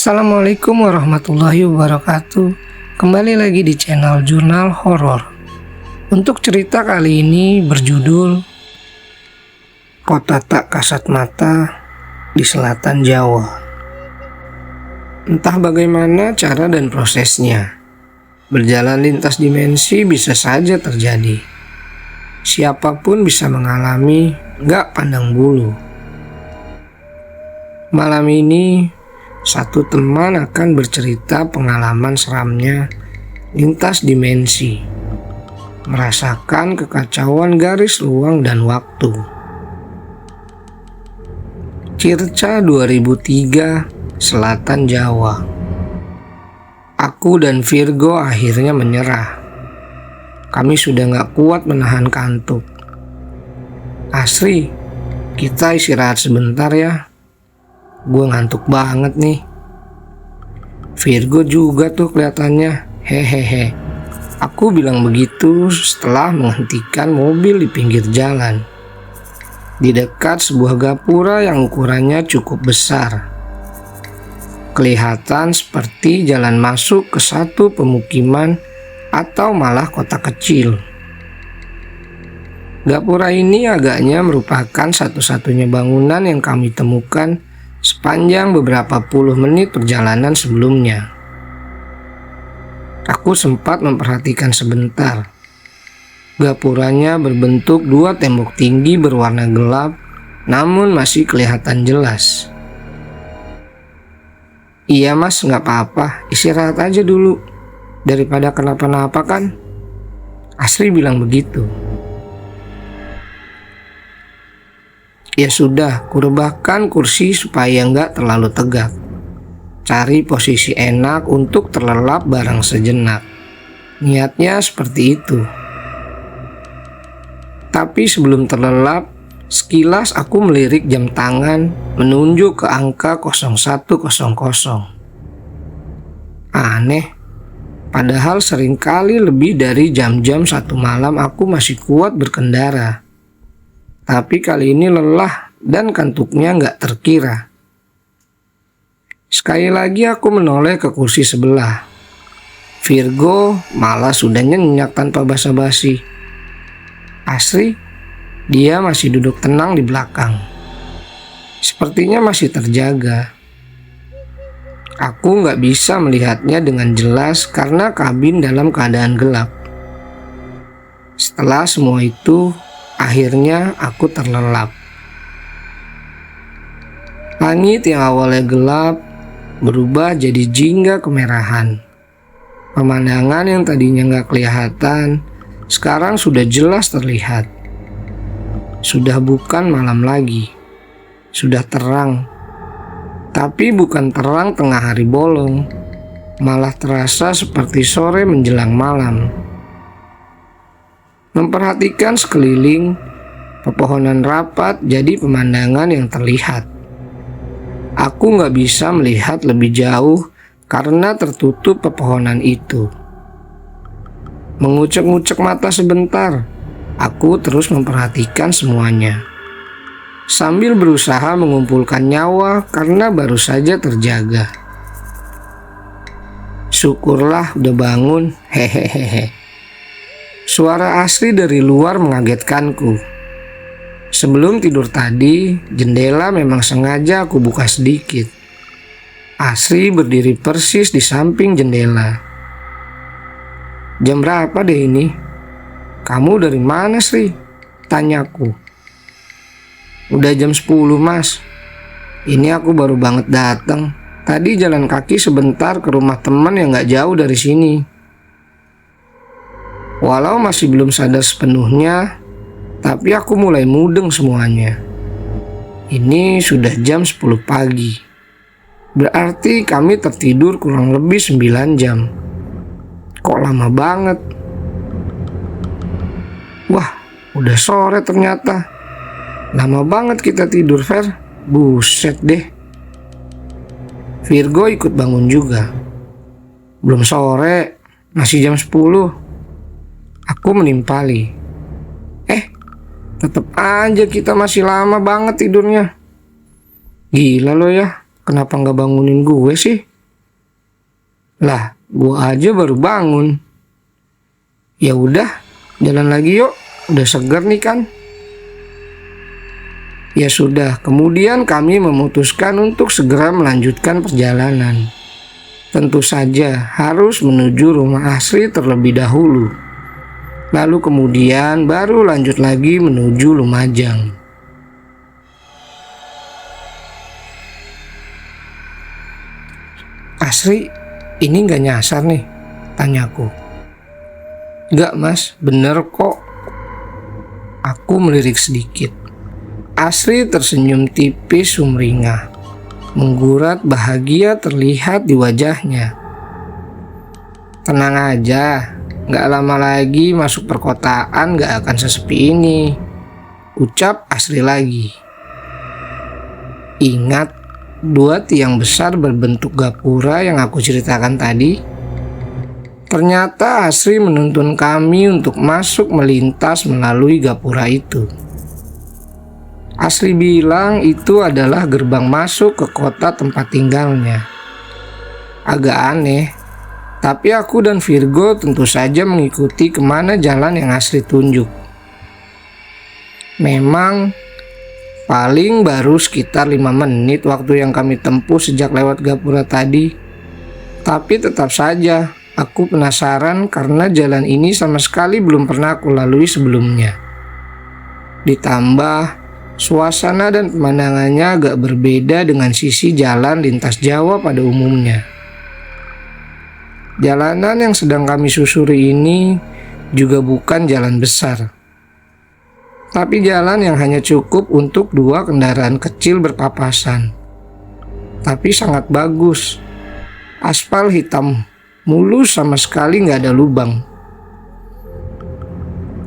Assalamualaikum warahmatullahi wabarakatuh. Kembali lagi di channel Jurnal Horor. Untuk cerita kali ini berjudul Kota Tak Kasat Mata di Selatan Jawa. Entah bagaimana cara dan prosesnya, berjalan lintas dimensi bisa saja terjadi. Siapapun bisa mengalami, gak pandang bulu. Malam ini satu teman akan bercerita pengalaman seramnya lintas dimensi, merasakan kekacauan garis ruang dan waktu. Circa 2003, Selatan Jawa. Aku dan Virgo akhirnya menyerah. Kami sudah gak kuat menahan kantuk. Asri, kita istirahat sebentar ya. Gue ngantuk banget nih. Virgo juga tuh kelihatannya. Hehehe. Aku bilang begitu setelah menghentikan mobil di pinggir jalan, di dekat sebuah gapura yang ukurannya cukup besar. Kelihatan seperti jalan masuk ke satu pemukiman atau malah kota kecil. Gapura ini agaknya merupakan satu-satunya bangunan yang kami temukan sepanjang beberapa puluh menit perjalanan sebelumnya. Aku sempat memperhatikan sebentar. Gapuranya berbentuk dua tembok tinggi berwarna gelap, namun masih kelihatan jelas. Iya mas, gak apa-apa, istirahat aja dulu, daripada kenapa-napa kan? Asri bilang begitu. Ya sudah, kurebahkan kursi supaya nggak terlalu tegak. Cari posisi enak untuk terlelap bareng sejenak. Niatnya seperti itu. Tapi sebelum terlelap, sekilas aku melirik jam tangan menunjuk ke angka 0100. Aneh, padahal seringkali lebih dari jam-jam satu malam aku masih kuat berkendara. Tapi kali ini lelah dan kantuknya nggak terkira. Sekali lagi aku menoleh ke kursi sebelah. Virgo malah sudah nyenyak tanpa basa-basi. Asri, dia masih duduk tenang di belakang. Sepertinya masih terjaga. Aku nggak bisa melihatnya dengan jelas karena kabin dalam keadaan gelap. Setelah semua itu, akhirnya aku terlelap. Langit yang awalnya gelap berubah jadi jingga kemerahan. Pemandangan yang tadinya gak kelihatan sekarang sudah jelas terlihat. Sudah bukan malam lagi, sudah terang. Tapi bukan terang tengah hari bolong, malah terasa seperti sore menjelang malam. Memperhatikan sekeliling, pepohonan rapat jadi pemandangan yang terlihat. Aku gak bisa melihat lebih jauh karena tertutup pepohonan itu. Mengucek-ngucek mata sebentar, aku terus memperhatikan semuanya. Sambil berusaha mengumpulkan nyawa karena baru saja terjaga. Syukurlah udah bangun, hehehe. Suara Asri dari luar mengagetkanku. Sebelum tidur tadi, jendela memang sengaja aku buka sedikit. Asri berdiri persis di samping jendela. Jam berapa deh ini? Kamu dari mana, Sri? Tanyaku. Udah jam 10 mas. Ini aku baru banget datang. Tadi jalan kaki sebentar ke rumah teman yang gak jauh dari sini. Walau masih belum sadar sepenuhnya, tapi aku mulai mudeng semuanya. Ini sudah jam 10 pagi. Berarti kami tertidur kurang lebih 9 jam. Kok lama banget? Wah, udah sore ternyata. Lama banget kita tidur, Fer. Buset deh. Virgo ikut bangun juga. Belum sore, masih jam 10. Aku menimpali. Tetep aja kita masih lama banget tidurnya. Gila lo ya, kenapa gak bangunin gue sih? Lah, gua aja baru bangun. Ya udah, jalan lagi yuk. Udah segar nih kan? Ya sudah, kemudian kami memutuskan untuk segera melanjutkan perjalanan. Tentu saja harus menuju rumah Asri terlebih dahulu. Lalu kemudian baru lanjut lagi menuju Lumajang. Asri, ini gak nyasar nih? Tanyaku. Gak mas, bener kok. Aku melirik sedikit. Asri tersenyum tipis sumringah. Menggurat bahagia terlihat di wajahnya. Tenang aja, gak lama lagi masuk perkotaan gak akan sesepi ini, ucap Asri lagi. Ingat 2 tiang besar berbentuk gapura yang aku ceritakan tadi? Ternyata Asri menuntun kami untuk masuk melintas melalui gapura itu. Asri bilang itu adalah gerbang masuk ke kota tempat tinggalnya. Agak aneh, tapi aku dan Virgo tentu saja mengikuti kemana jalan yang Asri tunjuk. Memang paling baru sekitar 5 menit waktu yang kami tempuh sejak lewat gapura tadi. Tapi tetap saja aku penasaran karena jalan ini sama sekali belum pernah aku lalui sebelumnya. Ditambah suasana dan pemandangannya agak berbeda dengan sisi jalan lintas Jawa pada umumnya. Jalanan yang sedang kami susuri ini juga bukan jalan besar, tapi jalan yang hanya cukup untuk 2 kendaraan kecil berpapasan. Tapi sangat bagus. Aspal hitam mulus sama sekali nggak ada lubang.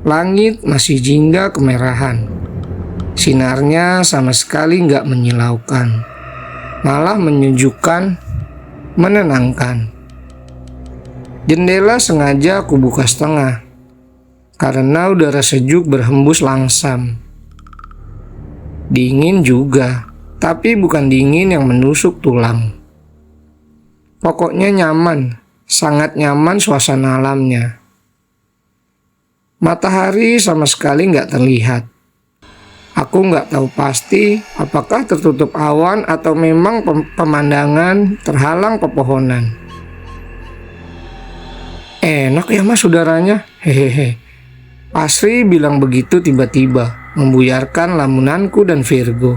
Langit masih jingga kemerahan. Sinarnya sama sekali nggak menyilaukan, malah menyejukkan, menenangkan. Jendela sengaja aku buka setengah, karena udara sejuk berhembus langsam. Dingin juga, tapi bukan dingin yang menusuk tulang. Pokoknya nyaman, sangat nyaman suasana alamnya. Matahari sama sekali nggak terlihat. Aku nggak tahu pasti apakah tertutup awan atau memang pemandangan terhalang pepohonan. Enak ya mas udaranya, hehehe. Asri bilang begitu tiba-tiba, membuyarkan lamunanku dan Virgo.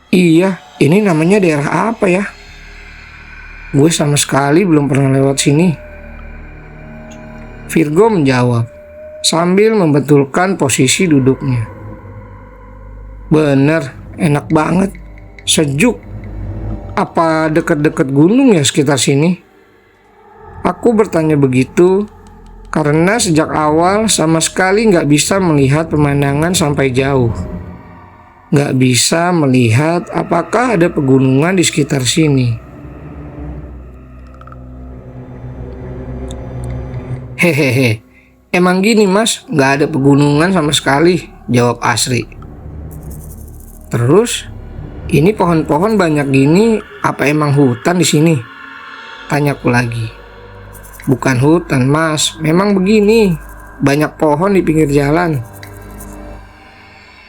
Iya, ini namanya daerah apa ya? Gue sama sekali belum pernah lewat sini. Virgo menjawab sambil membetulkan posisi duduknya. Bener, enak banget, sejuk. Apa dekat-dekat gunung ya sekitar sini? Aku bertanya begitu karena sejak awal sama sekali nggak bisa melihat pemandangan sampai jauh. Nggak bisa melihat apakah ada pegunungan di sekitar sini. Hehehe. Emang gini mas, gak ada pegunungan sama sekali, jawab Asri. Terus, ini pohon-pohon banyak gini, apa emang hutan di sini? Tanyaku lagi. Bukan hutan mas, memang begini, banyak pohon di pinggir jalan.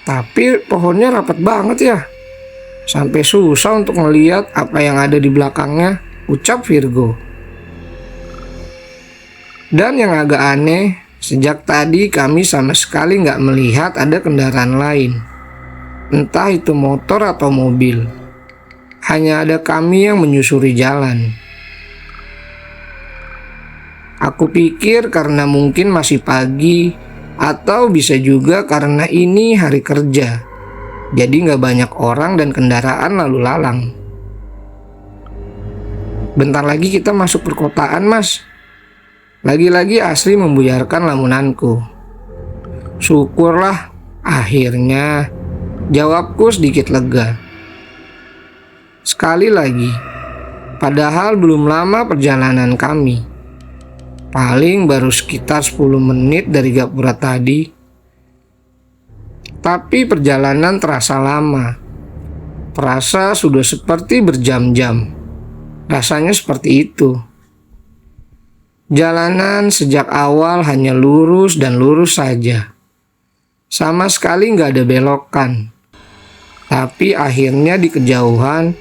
Tapi pohonnya rapat banget ya, sampai susah untuk melihat apa yang ada di belakangnya, ucap Virgo. Dan yang agak aneh, sejak tadi kami sama sekali nggak melihat ada kendaraan lain. Entah itu motor atau mobil. Hanya ada kami yang menyusuri jalan. Aku pikir karena mungkin masih pagi, atau bisa juga karena ini hari kerja. Jadi nggak banyak orang dan kendaraan lalu lalang. Bentar lagi kita masuk perkotaan mas. Lagi-lagi Asri membuyarkan lamunanku. Syukurlah, akhirnya jawabku sedikit lega. Sekali lagi, padahal belum lama perjalanan kami. Paling baru sekitar 10 menit dari gapura tadi. Tapi perjalanan terasa lama. Terasa sudah seperti berjam-jam. Rasanya seperti itu. Jalanan sejak awal hanya lurus dan lurus saja. Sama sekali nggak ada belokan. Tapi akhirnya di kejauhan,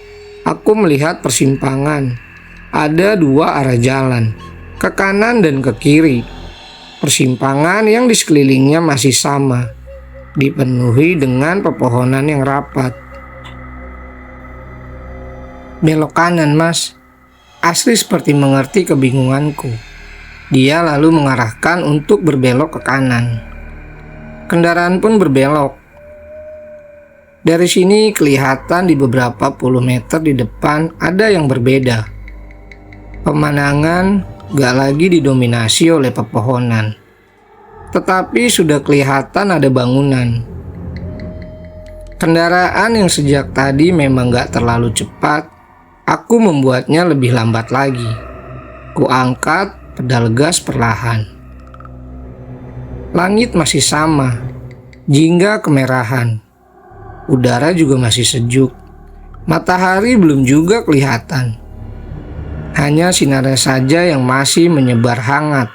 aku melihat persimpangan. Ada dua arah jalan, ke kanan dan ke kiri. Persimpangan yang di sekelilingnya masih sama, dipenuhi dengan pepohonan yang rapat. Belok kanan, Mas. Asri seperti mengerti kebingunganku. Dia lalu mengarahkan untuk berbelok ke kanan. Kendaraan pun berbelok. Dari sini kelihatan di beberapa puluh meter di depan ada yang berbeda. Pemandangan gak lagi didominasi oleh pepohonan, tetapi sudah kelihatan ada bangunan. Kendaraan yang sejak tadi memang gak terlalu cepat, aku membuatnya lebih lambat lagi. Kuangkat pedal gas perlahan. Langit masih sama, jingga kemerahan. Udara juga masih sejuk. Matahari belum juga kelihatan. Hanya sinarnya saja yang masih menyebar hangat.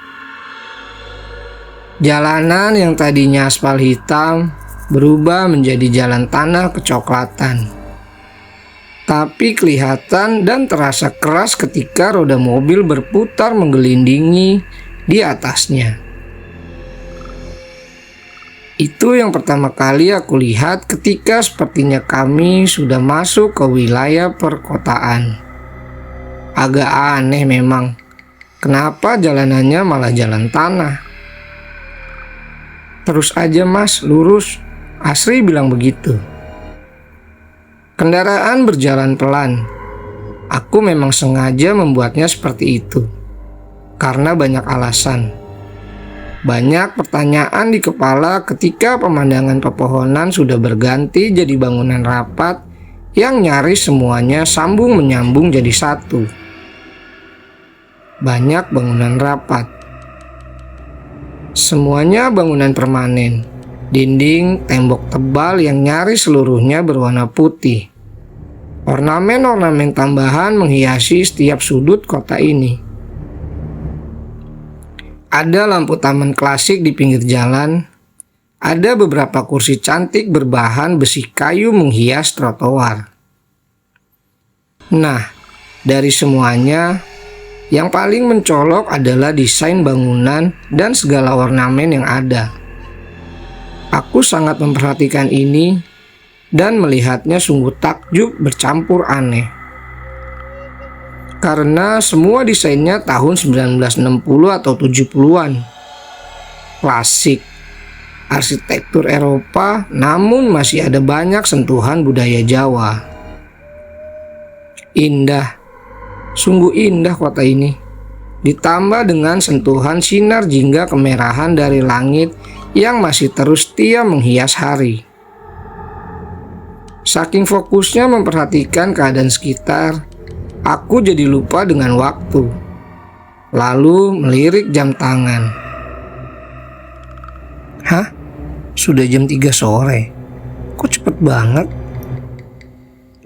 Jalanan yang tadinya aspal hitam berubah menjadi jalan tanah kecoklatan. Tapi kelihatan dan terasa keras ketika roda mobil berputar menggelindingi di atasnya. Itu yang pertama kali aku lihat ketika sepertinya kami sudah masuk ke wilayah perkotaan. Agak aneh memang, kenapa jalanannya malah jalan tanah. Terus aja Mas, lurus, Asri bilang begitu. Kendaraan berjalan pelan. Aku memang sengaja membuatnya seperti itu, karena banyak alasan. Banyak pertanyaan di kepala ketika pemandangan pepohonan sudah berganti jadi bangunan rapat yang nyaris semuanya sambung menyambung jadi satu. Banyak bangunan rapat. Semuanya bangunan permanen. Dinding, tembok tebal yang nyaris seluruhnya berwarna putih. Ornamen-ornamen tambahan menghiasi setiap sudut kota ini. Ada lampu taman klasik di pinggir jalan. Ada beberapa kursi cantik berbahan besi kayu menghias trotoar. Nah, dari semuanya, yang paling mencolok adalah desain bangunan dan segala ornamen yang ada. Aku sangat memperhatikan ini dan melihatnya sungguh takjub bercampur aneh. Karena semua desainnya tahun 1960 atau 70-an. Klasik, arsitektur Eropa, namun masih ada banyak sentuhan budaya Jawa. Indah, sungguh indah kota ini. Ditambah dengan sentuhan sinar jingga kemerahan dari langit yang masih terus setia menghias hari. Saking fokusnya memperhatikan keadaan sekitar, aku jadi lupa dengan waktu. Lalu melirik jam tangan. Hah? Sudah jam 3 sore? Kok cepet banget?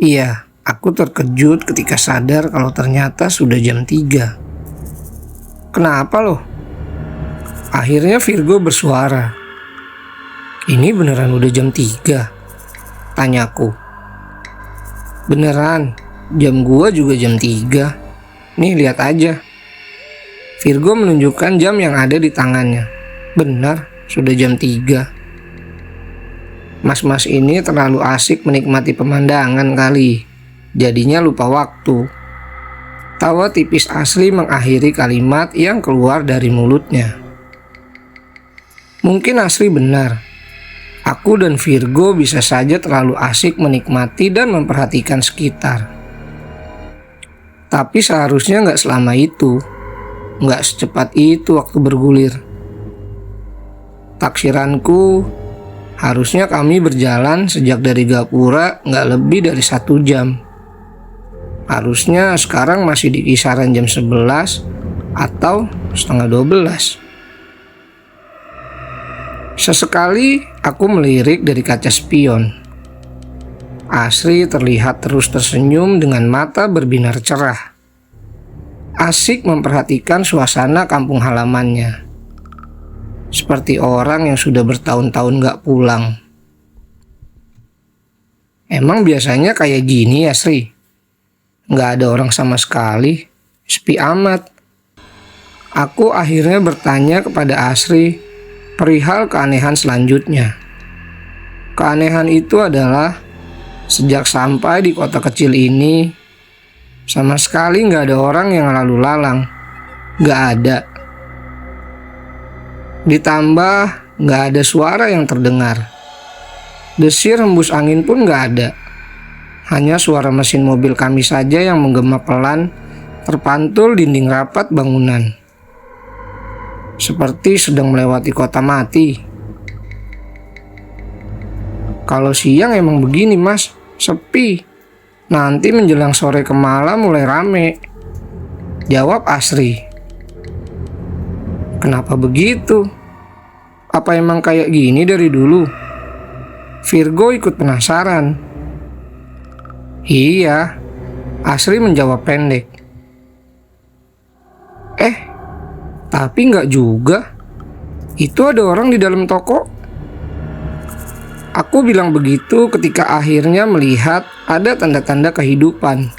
Iya, aku terkejut ketika sadar kalau ternyata sudah jam 3. Kenapa loh? Akhirnya Virgo bersuara. Ini beneran udah jam 3? Tanyaku. Beneran, jam gua juga jam 3. Nih lihat aja. Virgo menunjukkan jam yang ada di tangannya. Benar, sudah jam 3. Mas-mas ini terlalu asik menikmati pemandangan kali. Jadinya lupa waktu. Tawa tipis Asri mengakhiri kalimat yang keluar dari mulutnya. Mungkin Asri benar. Aku dan Virgo bisa saja terlalu asik menikmati dan memperhatikan sekitar. Tapi seharusnya nggak selama itu. Nggak secepat itu waktu bergulir. Taksiranku, harusnya kami berjalan sejak dari Gapura nggak lebih dari 1 jam. Harusnya sekarang masih di kisaran jam 11 atau setengah 12. Sesekali aku melirik dari kaca spion. Asri terlihat terus tersenyum dengan mata berbinar cerah. asik memperhatikan suasana kampung halamannya. Seperti orang yang sudah bertahun-tahun gak pulang. Emang biasanya kayak gini ya, Sri? Gak ada orang sama sekali, sepi amat. Aku akhirnya bertanya kepada Asri perihal keanehan selanjutnya. Keanehan itu adalah sejak sampai di kota kecil ini, sama sekali gak ada orang yang lalu lalang. Gak ada. Ditambah gak ada suara yang terdengar. Desir hembus angin pun gak ada. Hanya suara mesin mobil kami saja yang menggema pelan terpantul dinding rapat bangunan. Seperti sedang melewati kota mati. Kalau siang emang begini mas, sepi. Nanti menjelang sore ke malam mulai rame. Jawab Asri. Kenapa begitu? Apa emang kayak gini dari dulu? Virgo ikut penasaran. Iya, Asri menjawab pendek. Tapi nggak juga. Itu ada orang di dalam toko. Aku bilang begitu ketika akhirnya melihat ada tanda-tanda kehidupan.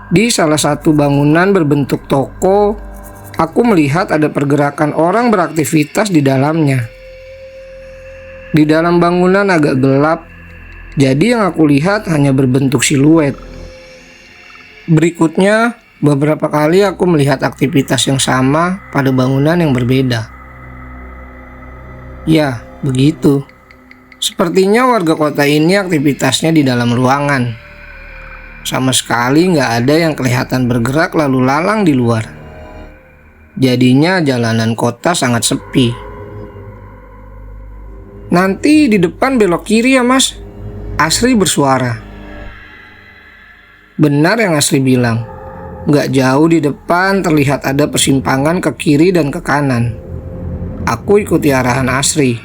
Di salah satu bangunan berbentuk toko, aku melihat ada pergerakan orang beraktivitas di dalamnya. Di dalam bangunan agak gelap, jadi yang aku lihat hanya berbentuk siluet. Berikutnya, beberapa kali aku melihat aktivitas yang sama pada bangunan yang berbeda. Ya, begitu. Sepertinya warga kota ini aktivitasnya di dalam ruangan. Sama sekali nggak ada yang kelihatan bergerak lalu lalang di luar. Jadinya jalanan kota sangat sepi. Nanti di depan belok kiri ya mas, Asri bersuara. Benar yang Asri bilang. Gak jauh di depan terlihat ada persimpangan ke kiri dan ke kanan. Aku ikuti arahan Asri.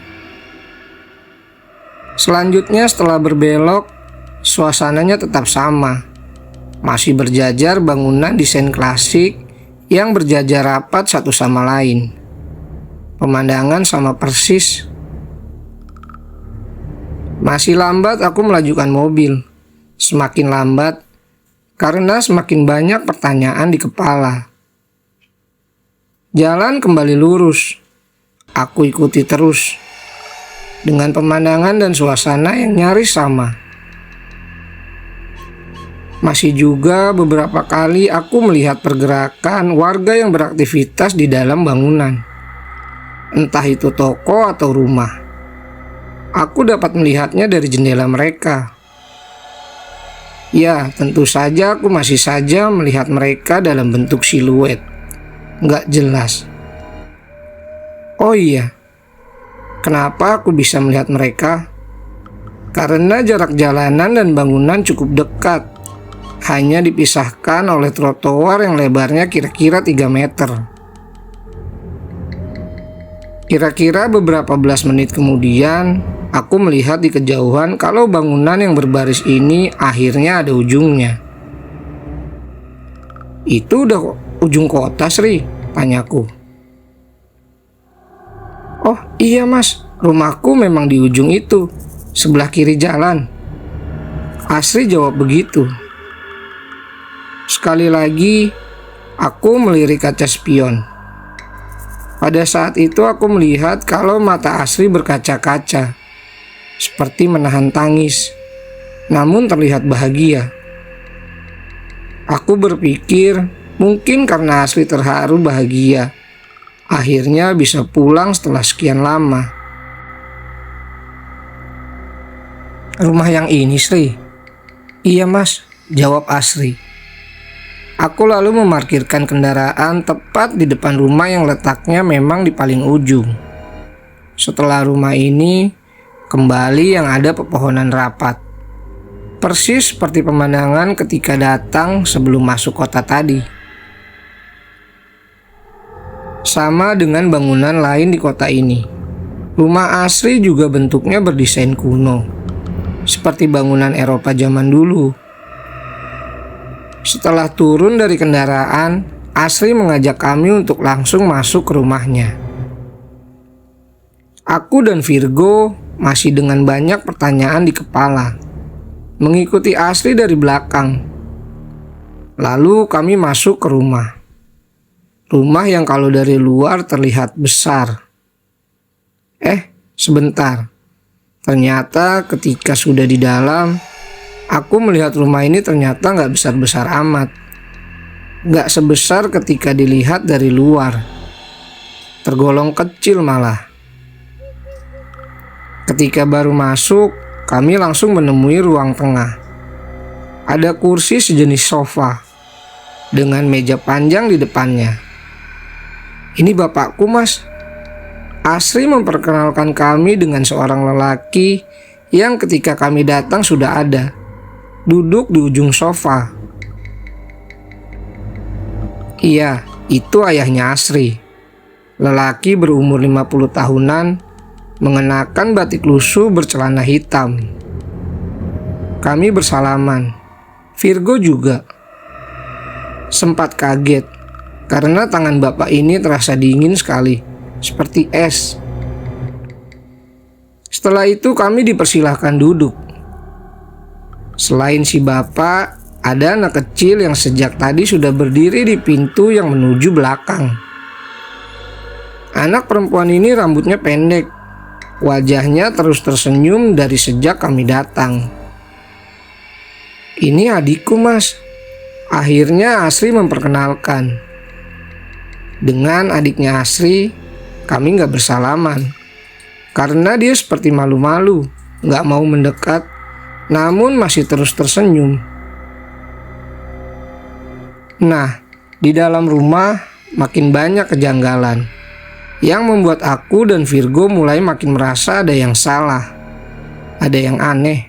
Selanjutnya setelah berbelok, suasananya tetap sama. Masih berjajar bangunan desain klasik yang berjajar rapat satu sama lain. Pemandangan sama persis. Masih lambat aku melajukan mobil. Semakin lambat karena semakin banyak pertanyaan di kepala. Jalan kembali lurus. Aku ikuti terus. Dengan pemandangan dan suasana yang nyaris sama. Masih juga beberapa kali aku melihat pergerakan warga yang beraktivitas di dalam bangunan. Entah itu toko atau rumah. Aku dapat melihatnya dari jendela mereka. Ya, tentu saja aku masih saja melihat mereka dalam bentuk siluet. Nggak jelas. Oh iya, kenapa aku bisa melihat mereka? Karena jarak jalanan dan bangunan cukup dekat. Hanya dipisahkan oleh trotoar yang lebarnya kira-kira 3 meter. Kira-kira beberapa belas menit kemudian, aku melihat di kejauhan kalau bangunan yang berbaris ini akhirnya ada ujungnya. Itu udah ujung kota, Sri? Tanyaku. Oh iya mas, rumahku memang di ujung itu, sebelah kiri jalan. Asri jawab begitu. Sekali lagi, aku melirik kaca spion. Pada saat itu aku melihat kalau mata Asri berkaca-kaca, seperti menahan tangis, namun terlihat bahagia. Aku berpikir mungkin karena Asri terharu bahagia, akhirnya bisa pulang setelah sekian lama. Rumah yang ini, Sri? Iya mas, jawab Asri. Aku lalu memarkirkan kendaraan tepat di depan rumah yang letaknya memang di paling ujung. Setelah rumah ini, kembali yang ada pepohonan rapat. Persis seperti pemandangan ketika datang sebelum masuk kota tadi. Sama dengan bangunan lain di kota ini. Rumah Asri juga bentuknya berdesain kuno, seperti bangunan Eropa zaman dulu. Setelah turun dari kendaraan, Asri mengajak kami untuk langsung masuk ke rumahnya. Aku dan Virgo masih dengan banyak pertanyaan di kepala, mengikuti Asri dari belakang. Lalu kami masuk ke rumah. Rumah yang kalau dari luar terlihat besar. Sebentar. Ternyata ketika sudah di dalam, aku melihat rumah ini ternyata nggak besar-besar amat. Nggak sebesar ketika dilihat dari luar. Tergolong kecil malah. Ketika baru masuk, kami langsung menemui ruang tengah. Ada kursi sejenis sofa dengan meja panjang di depannya. "Ini bapakku, Mas." Asri memperkenalkan kami dengan seorang lelaki yang ketika kami datang sudah ada, duduk di ujung sofa. Iya, itu ayahnya Asri. Lelaki berumur 50 tahunan, mengenakan batik lusuh bercelana hitam. Kami bersalaman. Virgo juga. Sempat kaget karena tangan bapak ini terasa dingin sekali, seperti es. Setelah itu kami dipersilahkan duduk. Selain si bapak, ada anak kecil yang sejak tadi sudah berdiri di pintu yang menuju belakang. Anak perempuan ini rambutnya pendek. Wajahnya terus tersenyum dari sejak kami datang. "Ini adikku, Mas." Akhirnya Asri memperkenalkan. Dengan adiknya Asri, kami gak bersalaman. Karena dia seperti malu-malu, gak mau mendekat, namun masih terus tersenyum. Nah, di dalam rumah makin banyak kejanggalan yang membuat aku dan Virgo mulai makin merasa ada yang salah, ada yang aneh.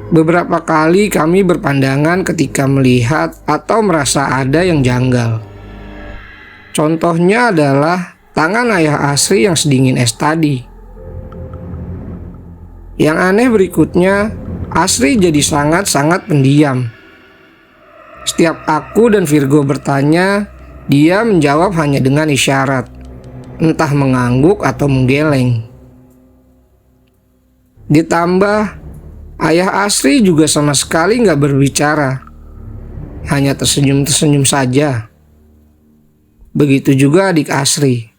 Beberapa kali kami berpandangan ketika melihat atau merasa ada yang janggal. Contohnya adalah tangan ayah Asri yang sedingin es tadi. Yang aneh berikutnya, Asri jadi sangat-sangat pendiam. Setiap aku dan Virgo bertanya, dia menjawab hanya dengan isyarat, entah mengangguk atau menggeleng. Ditambah, ayah Asri juga sama sekali nggak berbicara, hanya tersenyum-tersenyum saja. Begitu juga adik Asri,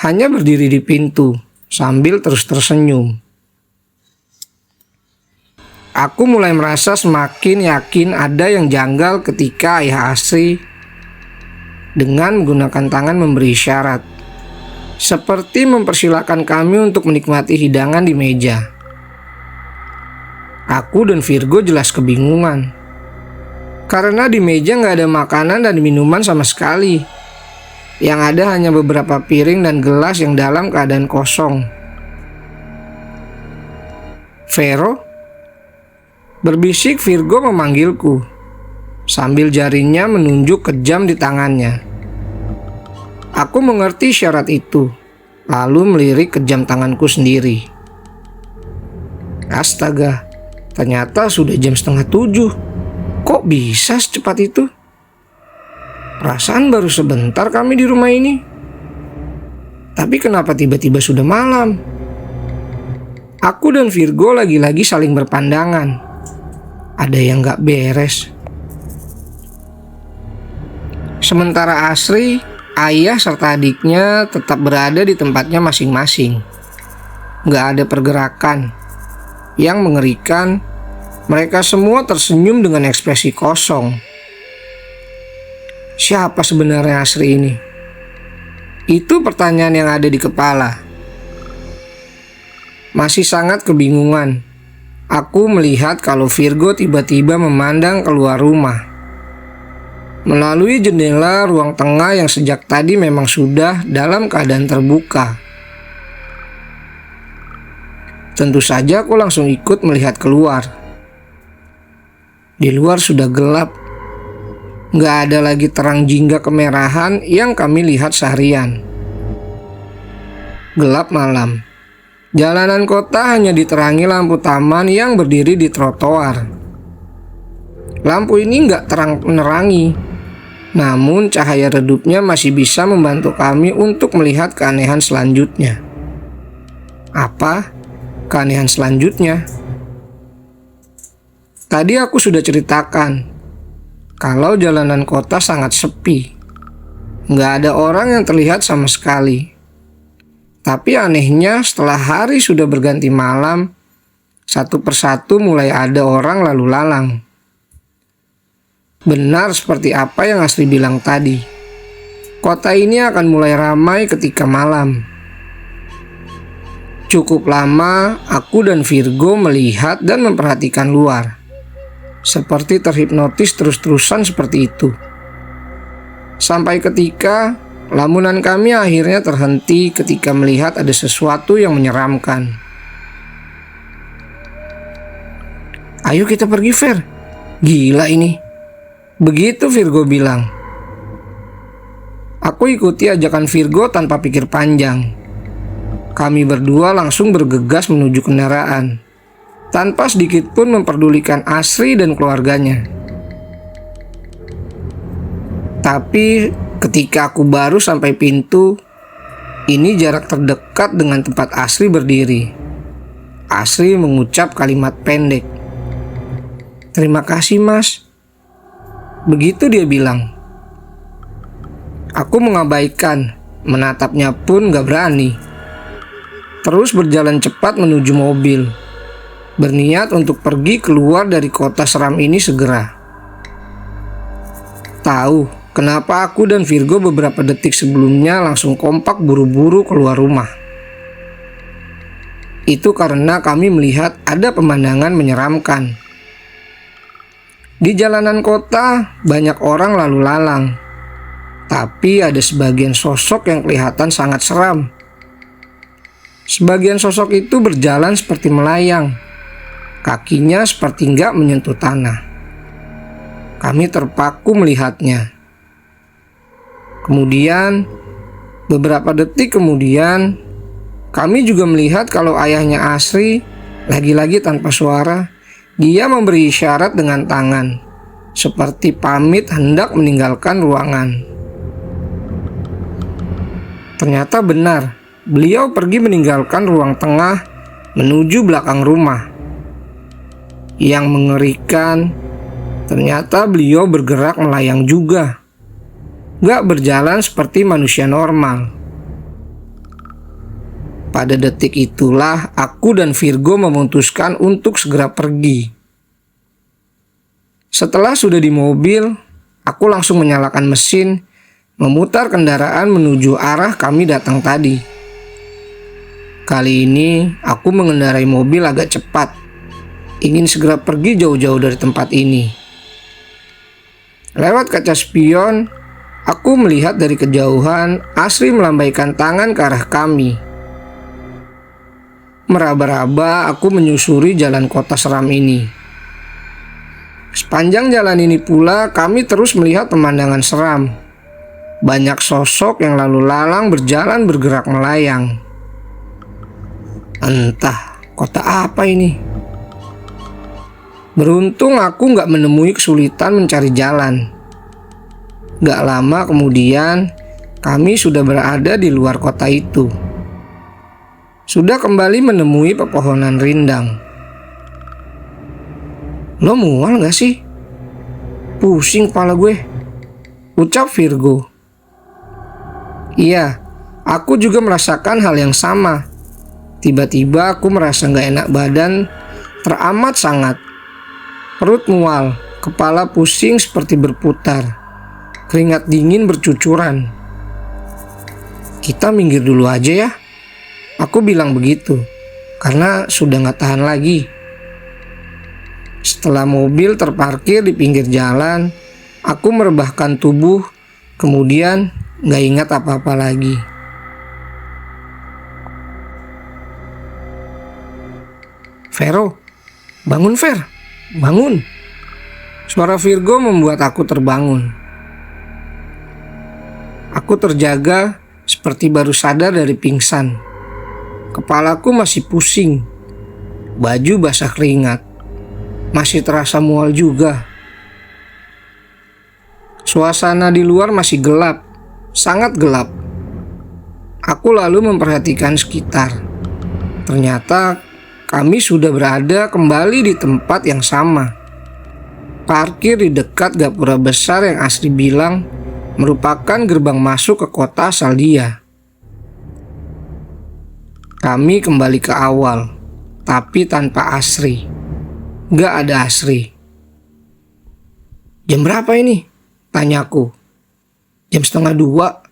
hanya berdiri di pintu sambil terus tersenyum. Aku mulai merasa semakin yakin ada yang janggal ketika ayah Asri dengan menggunakan tangan memberi isyarat, seperti mempersilahkan kami untuk menikmati hidangan di meja. Aku dan Virgo jelas kebingungan, karena di meja nggak ada makanan dan minuman sama sekali. Yang ada hanya beberapa piring dan gelas yang dalam keadaan kosong. "Vero?" Berbisik Virgo memanggilku, sambil jarinya menunjuk ke jam di tangannya. Aku mengerti syarat itu, lalu melirik ke jam tanganku sendiri. Astaga, ternyata sudah jam 6:30. Kok bisa secepat itu? Perasaan baru sebentar kami di rumah ini. Tapi kenapa tiba-tiba sudah malam? Aku dan Virgo lagi-lagi saling berpandangan. Ada yang gak beres. Sementara Asri, ayah serta adiknya tetap berada di tempatnya masing-masing. Gak ada pergerakan. Yang mengerikan, mereka semua tersenyum dengan ekspresi kosong. Siapa sebenarnya Asri ini? Itu pertanyaan yang ada di kepala. Masih sangat kebingungan. Aku melihat kalau Virgo tiba-tiba memandang keluar rumah. Melalui jendela ruang tengah yang sejak tadi memang sudah dalam keadaan terbuka. Tentu saja aku langsung ikut melihat keluar. Di luar sudah gelap. Gak ada lagi terang jingga kemerahan yang kami lihat seharian. Gelap malam. Jalanan kota hanya diterangi lampu taman yang berdiri di trotoar. Lampu ini nggak terang menerangi, namun cahaya redupnya masih bisa membantu kami untuk melihat keanehan selanjutnya. Apa keanehan selanjutnya? Tadi aku sudah ceritakan kalau jalanan kota sangat sepi. Nggak ada orang yang terlihat sama sekali. Tapi anehnya setelah hari sudah berganti malam, satu persatu mulai ada orang lalu lalang. Benar seperti apa yang Asri bilang tadi. Kota ini akan mulai ramai ketika malam. Cukup lama aku dan Virgo melihat dan memperhatikan luar. Seperti terhipnotis terus-terusan seperti itu. Sampai ketika lamunan kami akhirnya terhenti ketika melihat ada sesuatu yang menyeramkan. "Ayo kita pergi, Ver. Gila ini." Begitu Virgo bilang. Aku ikuti ajakan Virgo tanpa pikir panjang. Kami berdua langsung bergegas menuju kendaraan, tanpa sedikit pun memperdulikan Asri dan keluarganya. Tapi ketika aku baru sampai pintu, ini jarak terdekat dengan tempat Asri berdiri. Asri mengucap kalimat pendek. "Terima kasih, Mas." Begitu dia bilang. Aku mengabaikan, menatapnya pun gak berani. Terus berjalan cepat menuju mobil, berniat untuk pergi keluar dari kota seram ini segera. Tahu kenapa aku dan Virgo beberapa detik sebelumnya langsung kompak buru-buru keluar rumah? Itu karena kami melihat ada pemandangan menyeramkan. Di jalanan kota banyak orang lalu lalang, tapi ada sebagian sosok yang kelihatan sangat seram. Sebagian sosok itu berjalan seperti melayang, kakinya seperti nggak menyentuh tanah. Kami terpaku melihatnya. Kemudian, beberapa detik kemudian, kami juga melihat kalau ayahnya Asri, lagi-lagi tanpa suara, dia memberi isyarat dengan tangan, seperti pamit hendak meninggalkan ruangan. Ternyata benar, beliau pergi meninggalkan ruang tengah menuju belakang rumah. Yang mengerikan, ternyata beliau bergerak melayang juga, gak berjalan seperti manusia normal. Pada detik itulah aku dan Virgo memutuskan untuk segera pergi. Setelah sudah di mobil, aku langsung menyalakan mesin, memutar kendaraan menuju arah kami datang tadi. Kali ini aku mengendarai mobil agak cepat, ingin segera pergi jauh-jauh dari tempat ini. Lewat kaca spion, aku melihat dari kejauhan Asri melambaikan tangan ke arah kami. Meraba-raba aku menyusuri jalan kota seram ini. Sepanjang jalan ini pula kami terus melihat pemandangan seram. Banyak sosok yang lalu lalang berjalan bergerak melayang. Entah kota apa ini. Beruntung aku gak menemui kesulitan mencari jalan. Gak lama kemudian kami sudah berada di luar kota itu. Sudah kembali menemui pepohonan rindang. "Lo mual gak sih? Pusing kepala gue," ucap Virgo. Iya, aku juga merasakan hal yang sama. Tiba-tiba aku merasa gak enak badan teramat sangat. Perut mual, kepala pusing seperti berputar, keringat dingin bercucuran. "Kita minggir dulu aja ya," aku bilang begitu, karena sudah gak tahan lagi. Setelah mobil terparkir di pinggir jalan, aku merebahkan tubuh, kemudian gak ingat apa-apa lagi. "Vero, bangun Ver, bangun." Suara Virgo membuat aku terbangun. Aku terjaga seperti baru sadar dari pingsan. Kepalaku masih pusing, baju basah keringat, masih terasa mual juga. Suasana di luar masih gelap, sangat gelap. Aku lalu memperhatikan sekitar. Ternyata kami sudah berada kembali di tempat yang sama. Parkir di dekat gapura besar yang Asri bilang merupakan gerbang masuk ke kota asal dia. Kami kembali ke awal, tapi tanpa Asri. Gak ada Asri. "Jam berapa ini?" tanyaku. "Jam 1:30,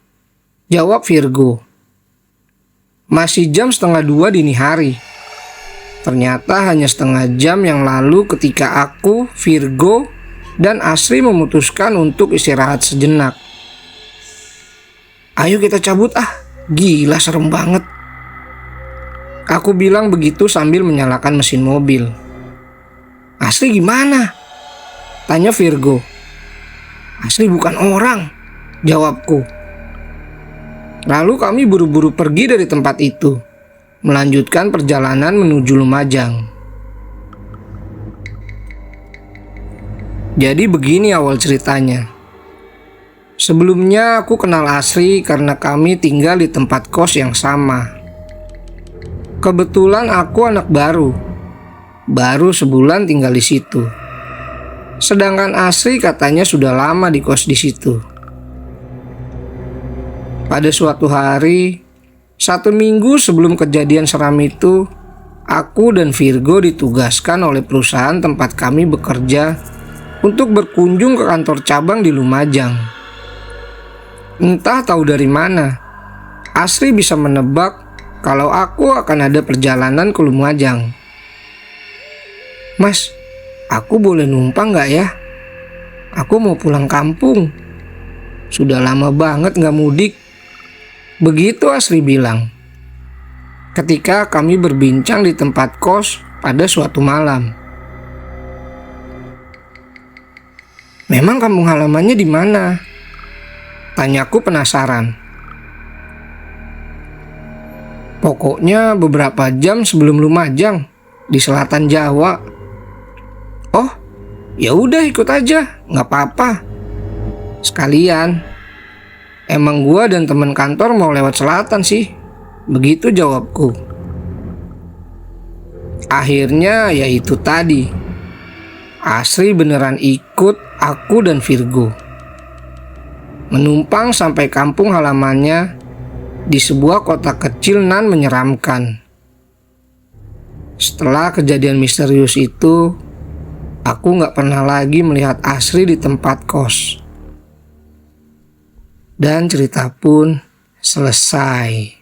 jawab Virgo. Masih jam 1:30 dini hari. Ternyata hanya setengah jam yang lalu ketika aku, Virgo, dan Asri memutuskan untuk istirahat sejenak. "Ayo kita cabut ah, gila serem banget." Aku bilang begitu sambil menyalakan mesin mobil. "Asri gimana?" tanya Virgo. "Asri bukan orang," jawabku. Lalu kami buru-buru pergi dari tempat itu, melanjutkan perjalanan menuju Lumajang. Jadi begini awal ceritanya. Sebelumnya aku kenal Asri karena kami tinggal di tempat kos yang sama. Kebetulan aku anak baru sebulan tinggal di situ. Sedangkan Asri katanya sudah lama di kos di situ. Pada suatu hari, 1 minggu sebelum kejadian seram itu, aku dan Virgo ditugaskan oleh perusahaan tempat kami bekerja untuk berkunjung ke kantor cabang di Lumajang. Entah tahu dari mana, Asri bisa menebak kalau aku akan ada perjalanan ke Lumajang. "Mas, aku boleh numpang gak ya? Aku mau pulang kampung. Sudah lama banget gak mudik." Begitu Asri bilang ketika kami berbincang di tempat kos pada suatu malam. "Memang kampung halamannya di mana?" tanyaku penasaran. "Pokoknya beberapa jam sebelum Lumajang, di selatan Jawa." "Oh, ya udah ikut aja, nggak apa-apa. Sekalian, emang gua dan teman kantor mau lewat selatan sih." Begitu jawabku. Akhirnya ya itu tadi, Asri beneran ikut aku dan Virgo. Menumpang sampai kampung halamannya di sebuah kota kecil nan menyeramkan. Setelah kejadian misterius itu, aku gak pernah lagi melihat Asri di tempat kos. Dan cerita pun selesai.